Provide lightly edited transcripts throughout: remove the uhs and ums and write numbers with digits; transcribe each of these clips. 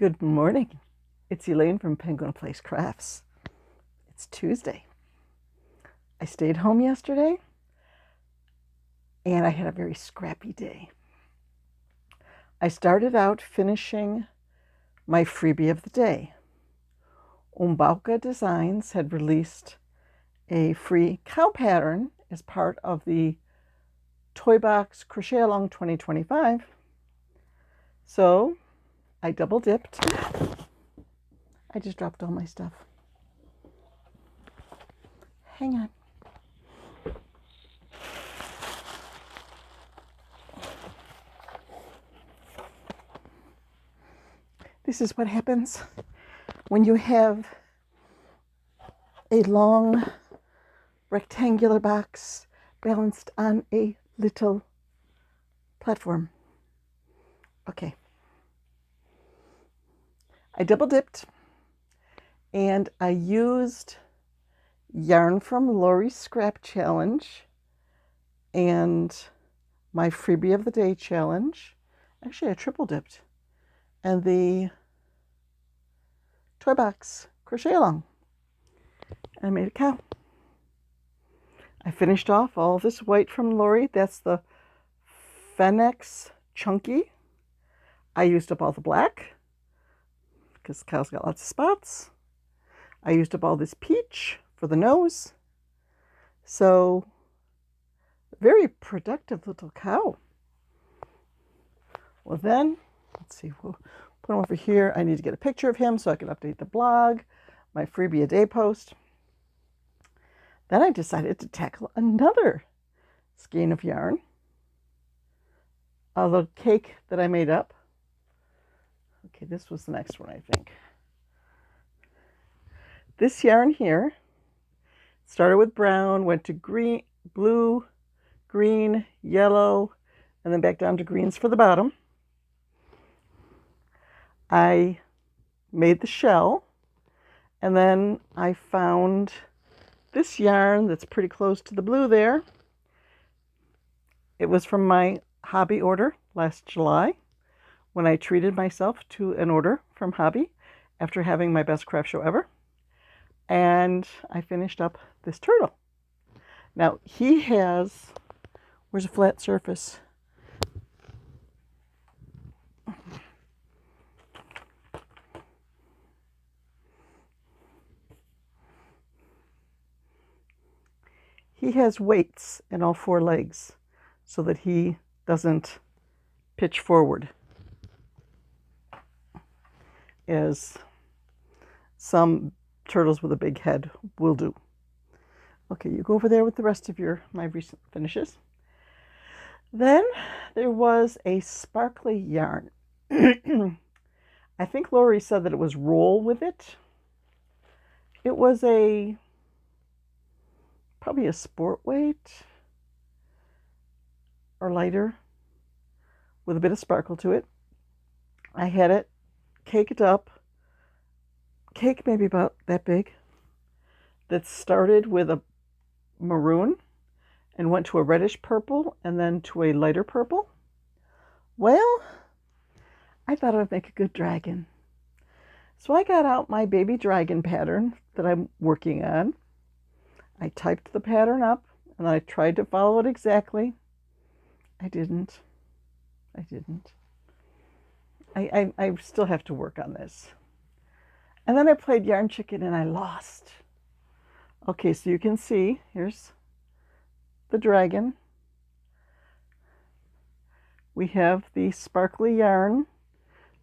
Good morning. It's Elaine from Penguin Place Crafts. It's Tuesday. I stayed home yesterday and I had a very scrappy day. I started out finishing my freebie of the day. Oombawka Designs had released a free cow pattern as part of the Toy Box Crochet Along 2025. So I double dipped. I just dropped all my stuff. Hang on. This is what happens when you have a long rectangular box balanced on a little platform. Okay. I double dipped and I used yarn from Lori's Scrap Challenge and my freebie of the day challenge. Actually, I triple dipped. And the Toy Box Crochet Along. I made a cow. I finished off all this white from Lori. That's the Phoenix Chunky. I used up all the black because the cow's got lots of spots. I used up all this peach for the nose. So, very productive little cow. Well then, let's see, we'll put him over here. I need to get a picture of him so I can update the blog, my freebie a day post. Then I decided to tackle another skein of yarn, a little cake that I made up. Okay, this was the next one, I think. This yarn here started with brown, went to green, blue, green, yellow, and then back down to greens for the bottom. I made the shell, and then I found this yarn that's pretty close to the blue there. It was from my hobby order last July when I treated myself to an order from Hobby after having my best craft show ever. And I finished up this turtle. Now he has, where's a flat surface? He has weights in all four legs so that he doesn't pitch forward as some turtles with a big head will do. Okay, you go over there with the rest of my recent finishes. Then there was a sparkly yarn. I think Lori said that it was roll with it. It was probably a sport weight or lighter with a bit of sparkle to it. I had it caked up, cake maybe about that big, that started with a maroon and went to a reddish purple and then to a lighter purple. Well, I thought it would make a good dragon. So I got out my baby dragon pattern that I'm working on. I typed the pattern up and I tried to follow it exactly. I didn't. I still have to work on this. And then I played Yarn Chicken and I lost. Okay, so you can see, here's the dragon. We have the sparkly yarn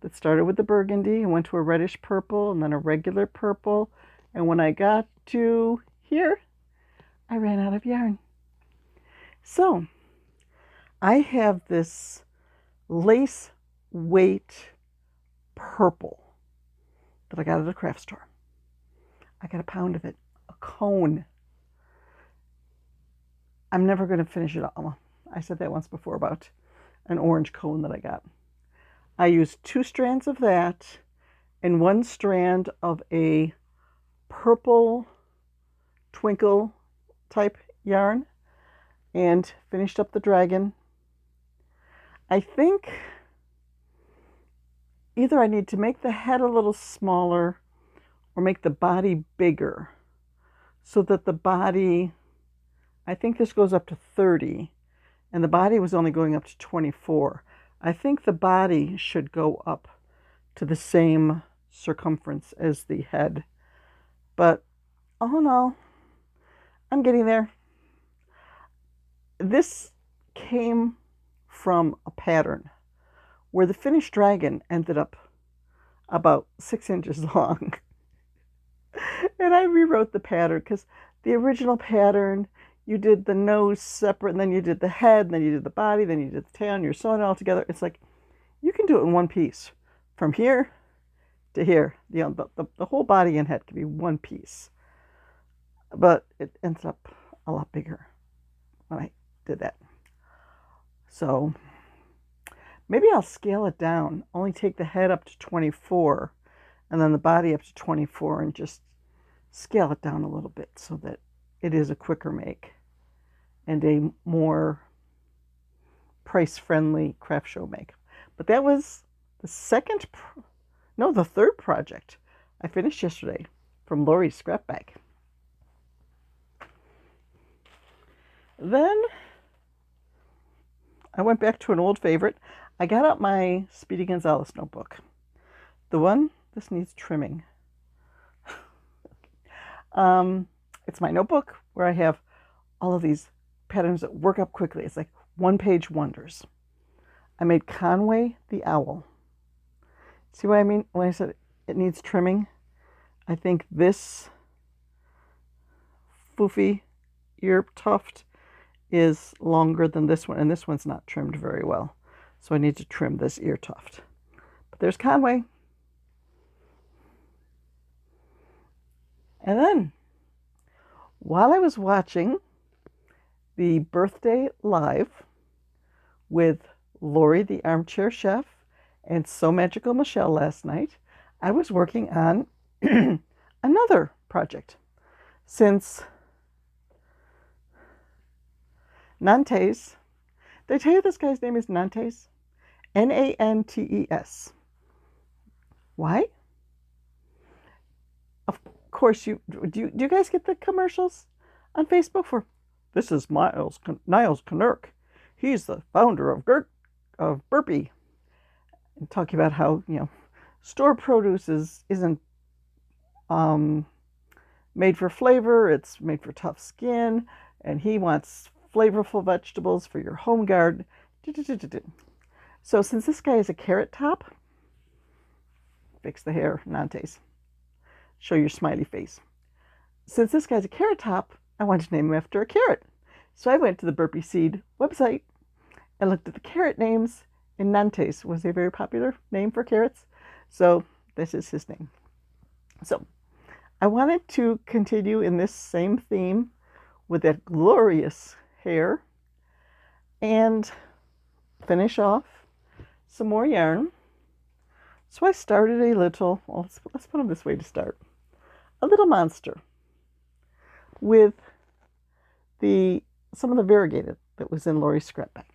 that started with the burgundy and went to a reddish purple and then a regular purple. And when I got to here, I ran out of yarn. So I have this lace weight purple that I got at the craft store. I got a pound of it, a cone. I'm never going to finish it all. I said that once before about an orange cone that I got. I used 2 strands of that and 1 strand of a purple twinkle type yarn and finished up the dragon. I think either I need to make the head a little smaller or make the body bigger so that the body, I think this goes up to 30 and the body was only going up to 24. I think the body should go up to the same circumference as the head. But all in all, I'm getting there. This came from a pattern where the finished dragon ended up about 6 inches long. And I rewrote the pattern because the original pattern, you did the nose separate, and then you did the head, and then you did the body, then you did the tail, and you're sewing it all together. It's like, you can do it in one piece. From here to here, you know, the whole body and head can be one piece. But it ends up a lot bigger when I did that. So maybe I'll scale it down, only take the head up to 24 and then the body up to 24 and just scale it down a little bit so that it is a quicker make and a more price-friendly craft show make. But that was the third project I finished yesterday from Lori's scrap bag. Then I went back to an old favorite. I got out my Speedy Gonzales notebook. The one, this needs trimming. It's my notebook where I have all of these patterns that work up quickly. It's like one-page wonders. I made Conway the Owl. See what I mean when I said it needs trimming? I think this foofy ear tuft is longer than this one, and this one's not trimmed very well. So I need to trim this ear tuft. But there's Conway. And then, while I was watching the birthday live with Lori, the armchair chef, and So Magical Michelle last night, I was working on another project. Since Nantes, did I tell you this guy's name is Nantes? Nantes. Why? Of course, do you guys get the commercials on Facebook for, this is Niles Knurk. He's the founder of Burpee. And talking about how, you know, store produce isn't made for flavor, it's made for tough skin, and he wants flavorful vegetables for your home garden. So since this guy is a carrot top, fix the hair, Nantes. Show your smiley face. Since this guy's a carrot top, I wanted to name him after a carrot. So I went to the Burpee Seed website and looked at the carrot names, and Nantes was a very popular name for carrots. So this is his name. So I wanted to continue in this same theme with that glorious hair and finish off some more yarn. So I started a little, well, let's put them this way to start, a little monster with some of the variegated that was in Lori's scrap bag.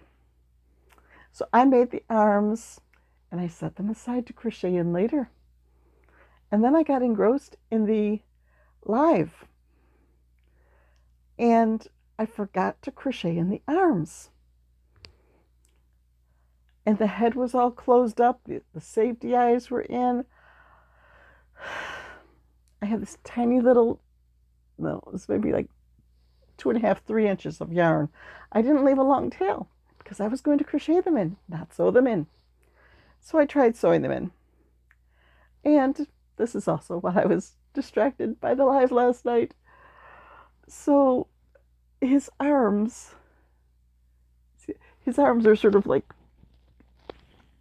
So I made the arms and I set them aside to crochet in later. And then I got engrossed in the live and I forgot to crochet in the arms. And the head was all closed up. The safety eyes were in. I had this tiny little, no, it was maybe like 2.5, 3 inches of yarn. I didn't leave a long tail because I was going to crochet them in, not sew them in. So I tried sewing them in. And this is also while I was distracted by the live last night. So his arms are sort of like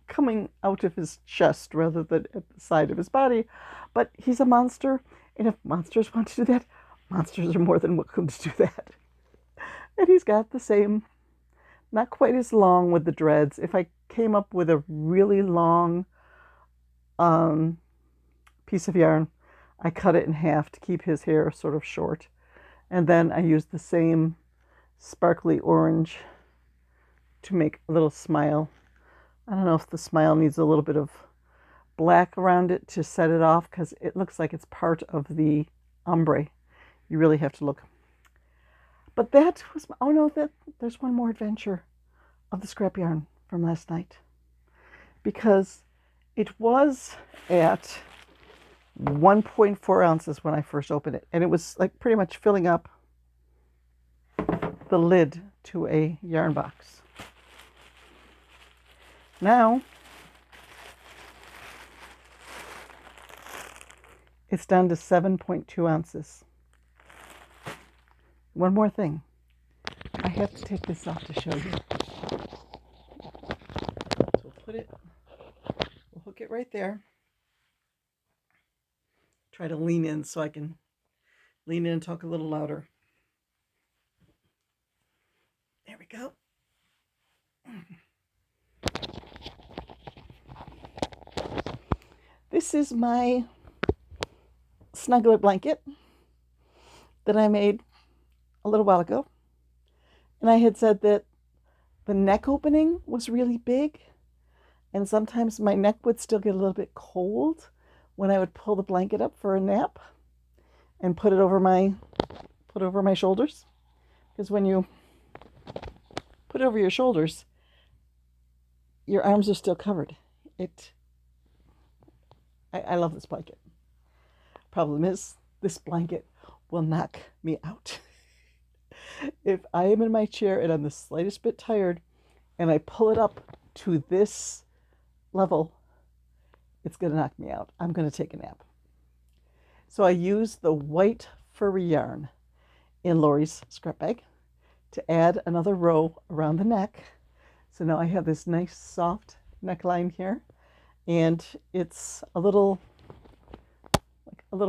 coming out of his chest rather than at the side of his body. But he's a monster, and if monsters want to do that, monsters are more than welcome to do that. And he's got the same, not quite as long with the dreads. If I came up with a really long piece of yarn, I cut it in half to keep his hair sort of short. And then I used the same sparkly orange to make a little smile. I don't know if the smile needs a little bit of black around it to set it off because it looks like it's part of the ombre. You really have to look. But that was, oh no, there's one more adventure of the scrap yarn from last night, because it was at 1.4 ounces when I first opened it, and it was like pretty much filling up the lid to a yarn box. Now it's down to 7.2 ounces. One more thing. I have to take this off to show you. So we'll hook it right there. Try to lean in so I can lean in and talk a little louder. There we go. This is my snuggler blanket that I made a little while ago. And I had said that the neck opening was really big, and sometimes my neck would still get a little bit cold when I would pull the blanket up for a nap and put it over my shoulders. Because when you put it over your shoulders, your arms are still covered. I love this blanket. Problem is, this blanket will knock me out. If I am in my chair and I'm the slightest bit tired and I pull it up to this level, it's going to knock me out. I'm going to take a nap. So I use the white furry yarn in Lori's scrap bag to add another row around the neck. So now I have this nice soft neckline here, and it's a little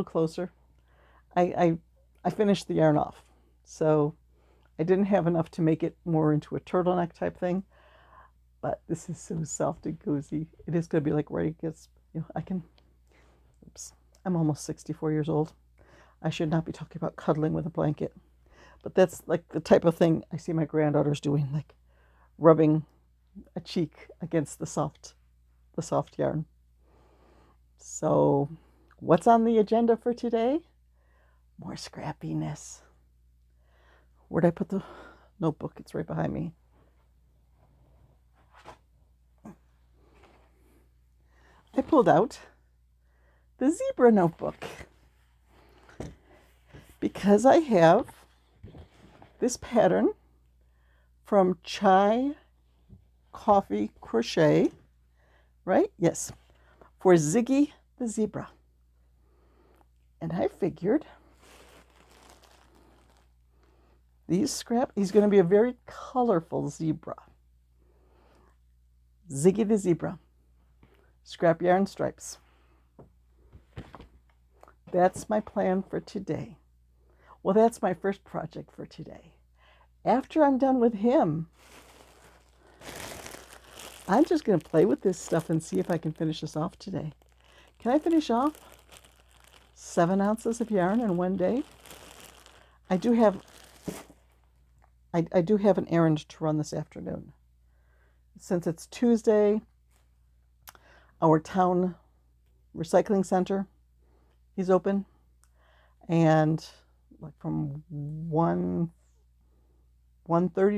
closer. I finished the yarn off, so I didn't have enough to make it more into a turtleneck type thing, but this is so soft and cozy. It is going to be like where it gets, I'm almost 64 years old. I should not be talking about cuddling with a blanket, but that's like the type of thing I see my granddaughters doing, like rubbing a cheek against the soft yarn. So what's on the agenda for today? More scrappiness. Where'd I put the notebook? It's right behind me. I pulled out the zebra notebook because I have this pattern from Chai Coffee Crochet, right? Yes, for Ziggy the zebra. And I figured he's going to be a very colorful zebra. Ziggy the zebra. Scrap yarn stripes. That's my plan for today. Well, that's my first project for today. After I'm done with him, I'm just going to play with this stuff and see if I can finish this off today. Can I finish off 7 ounces of yarn in one day? I do have an errand to run this afternoon. Since it's Tuesday, our town recycling center is open, and like from 1:30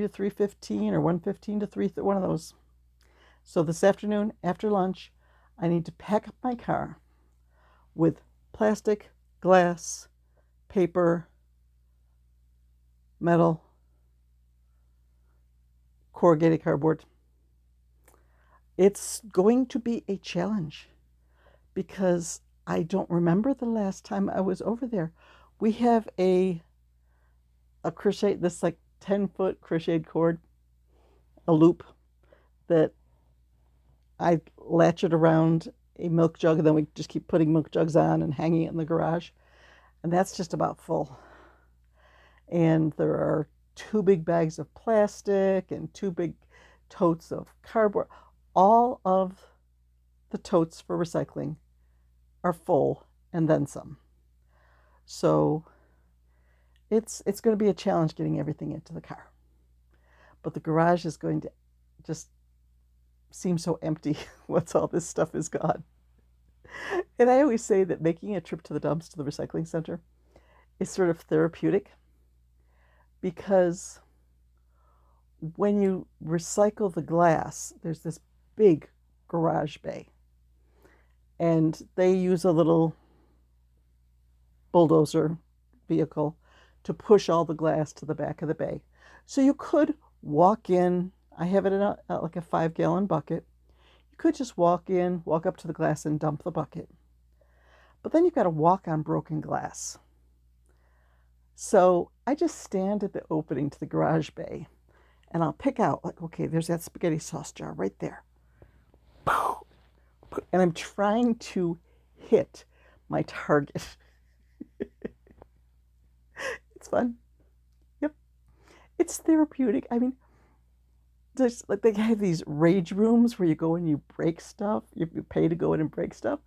to 3:15 or 1:15 to 3, one of those. So this afternoon after lunch, I need to pack up my car with plastic, glass, paper, metal, corrugated cardboard. It's going to be a challenge because I don't remember the last time I was over there. We have a crochet, this like 10-foot crocheted cord, a loop that I latch it around a milk jug, and then we just keep putting milk jugs on and hanging it in the garage. And that's just about full. And there are 2 big bags of plastic and 2 big totes of cardboard. All of the totes for recycling are full and then some. So it's going to be a challenge getting everything into the car. But the garage is going to just seem so empty once all this stuff is gone. And I always say that making a trip to the dumps to the recycling center is sort of therapeutic because when you recycle the glass, there's this big garage bay. And they use a little bulldozer vehicle to push all the glass to the back of the bay. So you could walk in. I have it in like a 5-gallon bucket. You could just walk in, walk up to the glass and dump the bucket. But then you've got to walk on broken glass. So I just stand at the opening to the garage bay and I'll pick out, like, okay, there's that spaghetti sauce jar right there. And I'm trying to hit my target. It's fun. Yep. It's therapeutic. I mean, there's like they have these rage rooms where you go and you break stuff. You pay to go in and break stuff.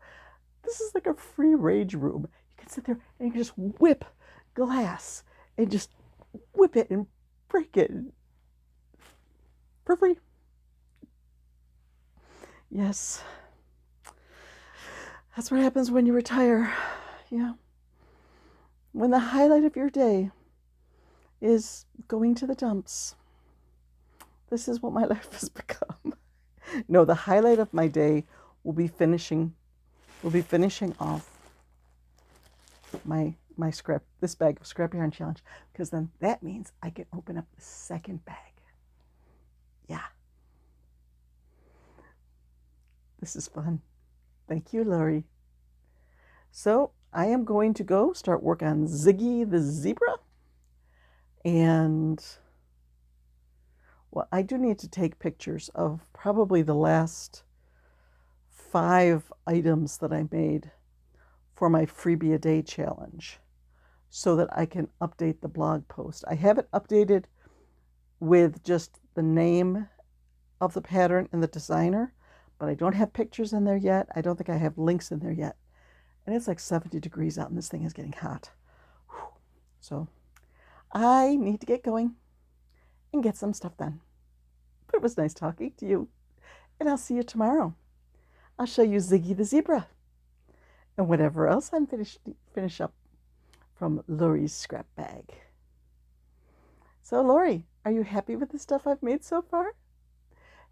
This is like a free rage room. You can sit there and you can just whip glass and just whip it and break it for free. Yes. That's what happens when you retire. Yeah. When the highlight of your day is going to the dumps. This is what my life has become. No, the highlight of my day will be finishing off my this bag of scrap yarn challenge, because then that means I can open up the second bag. Yeah. This is fun. Thank you, Lori. So I am going to go start work on Ziggy the zebra. And well, I do need to take pictures of probably the last 5 items that I made for my freebie a day challenge so that I can update the blog post. I have it updated with just the name of the pattern and the designer, but I don't have pictures in there yet. I don't think I have links in there yet. And it's like 70 degrees out and this thing is getting hot. Whew. So I need to get going and get some stuff done. But it was nice talking to you. And I'll see you tomorrow. I'll show you Ziggy the zebra. And whatever else I'm finish up from Lori's scrap bag. So Lori, are you happy with the stuff I've made so far?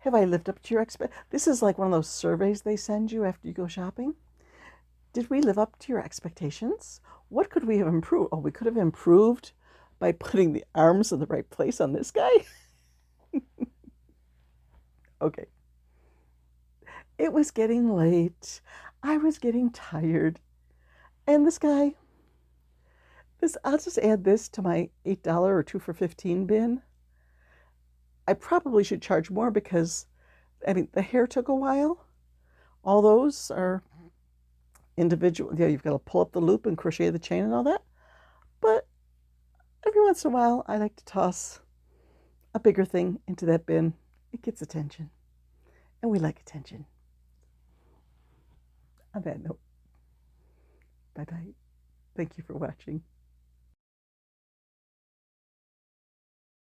Have I lived up to your This is like one of those surveys they send you after you go shopping. Did we live up to your expectations? What could we have improved? Oh, we could have improved by putting the arms in the right place on this guy. Okay. It was getting late. I was getting tired. And this guy, I'll just add this to my $8 or 2 for $15 bin. I probably should charge more because, I mean, the hair took a while. All those are individual. Yeah, you've got to pull up the loop and crochet the chain and all that. But every once in a while, I like to toss a bigger thing into that bin. It gets attention. And we like attention. On that note, bye-bye. Thank you for watching.